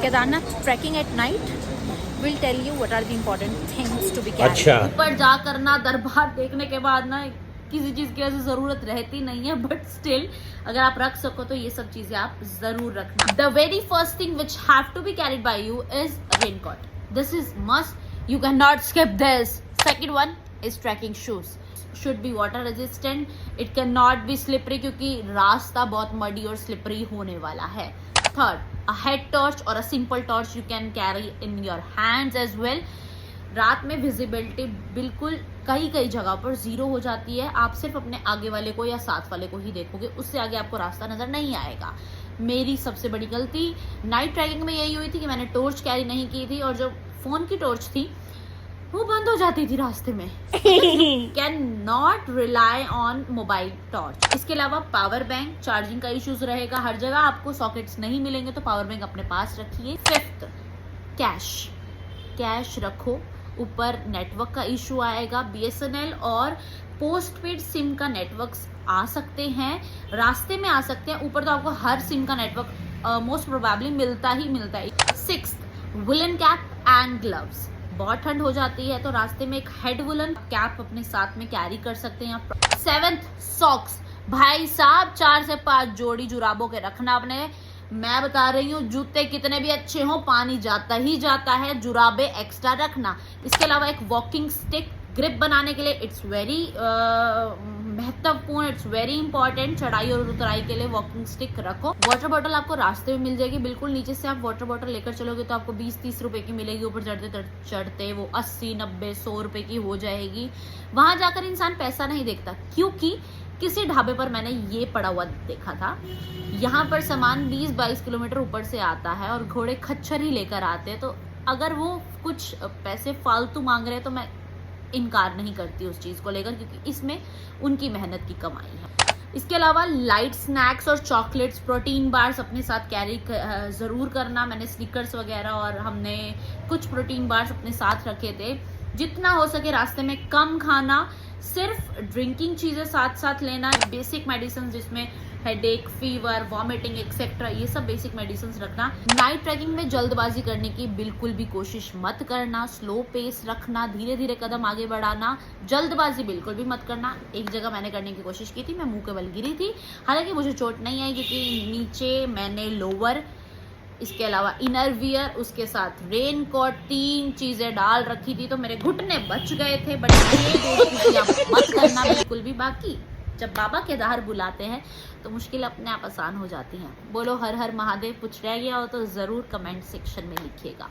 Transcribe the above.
Kedarnath trekking at night will tell you what are the important things to be carried. अच्छा ऊपर जा करना दरबार देखने के बाद ना किसी चीज की वैसे जरूरत रहती नहीं है, बट स्टिल अगर आप रख सको तो ये सब चीजें आप जरूर रखना. The very first thing which have to be carried by you is raincoat. This is must, you cannot skip this. Second one is trekking shoes. Should be water resistant. It cannot be slippery क्योंकि रास्ता बहुत muddy और slippery होने वाला है. Third, a head torch or a simple torch you can carry in your hands as well. रात में visibility बिल्कुल कई जगह पर जीरो हो जाती है. आप सिर्फ अपने आगे वाले को या साथ वाले को ही देखोगे, उससे आगे आपको रास्ता नजर नहीं आएगा. मेरी सबसे बड़ी गलती नाइट ट्रैकिंग में यही हुई थी कि मैंने टॉर्च कैरी नहीं की थी, और जो फोन की टॉर्च थी वो बंद हो जाती थी रास्ते में. Can not rely on mobile torch. इसके अलावा पावर बैंक, चार्जिंग का इश्यूज रहेगा. हर जगह आपको सॉकेट्स नहीं मिलेंगे तो पावर बैंक अपने पास रखिए. फिफ्थ, कैश रखो. ऊपर नेटवर्क का इशू आएगा. BSNL और पोस्ट पेड सिम का नेटवर्क आ सकते हैं, रास्ते में आ सकते हैं. ऊपर तो आपको हर सिम का नेटवर्क मोस्ट प्रोबेबली मिलता ही. Sixth, woollen cap and gloves. बहुत ठंड हो जाती है तो रास्ते में एक हेड वुलन कैप अपने साथ में कैरी कर सकते हैं. Seventh, socks. भाई साहब 4 से 5 जोड़ी जुराबों के रखना अपने. मैं बता रही हूँ, जूते कितने भी अच्छे हो पानी जाता ही जाता है. जुराबे एक्स्ट्रा रखना. इसके अलावा एक वॉकिंग स्टिक ग्रिप बनाने के लिए इट्स वेरी महत्वपूर्ण, इट्स वेरी इंपॉर्टेंट. चढ़ाई और उतराई के लिए वॉकिंग स्टिक रखो. वाटर बॉटल आपको रास्ते में मिल जाएगी. बिल्कुल नीचे से आप वाटर बॉटल लेकर चलोगे तो आपको 20-30 रुपए की मिलेगी. ऊपर चढ़ते चढ़ते वो 80-90-100 रुपए की हो जाएगी. वहां जाकर इंसान पैसा नहीं देखता, क्योंकि किसी ढाबे पर मैंने ये पड़ा हुआ देखा था. यहाँ पर सामान 20-22 किलोमीटर ऊपर से आता है और घोड़े खच्चर ही लेकर आते हैं. तो अगर वो कुछ पैसे फालतू मांग रहे हैं तो मैं इनकार नहीं करती उस चीज को लेकर, क्योंकि इसमें उनकी मेहनत की कमाई है. इसके अलावा लाइट स्नैक्स और चॉकलेट्स, प्रोटीन बार्स अपने साथ कैरी जरूर करना. मैंने स्निकर्स वगैरह और हमने कुछ प्रोटीन बार्स अपने साथ रखे थे. जितना हो सके रास्ते में कम खाना. सिर्फ ड्रिंकिंग चीजें साथ लेना. बेसिक मेडिसिन जिसमें हेडेक, फीवर, वॉमिटिंग एक्सेट्रा, ये सब बेसिक मेडिसिन रखना. नाइट ट्रैकिंग में जल्दबाजी करने की बिल्कुल भी कोशिश मत करना. स्लो पेस रखना, धीरे कदम आगे बढ़ाना. जल्दबाजी बिल्कुल भी मत करना. एक जगह मैंने करने की कोशिश की थी, मैं मुंह के बल गिरी थी. हालांकि मुझे चोट नहीं आई क्योंकि नीचे मैंने लोअर, इसके अलावा इनर वियर, उसके साथ रेन कोट, 3 चीजें डाल रखी थी, तो मेरे घुटने बच गए थे. बट ये मत करना बिल्कुल भी. बाकी जब बाबा केदार बुलाते हैं तो मुश्किल अपने आप आसान हो जाती हैं. बोलो हर हर महादेव. कुछ रह गया हो तो जरूर कमेंट सेक्शन में लिखिएगा.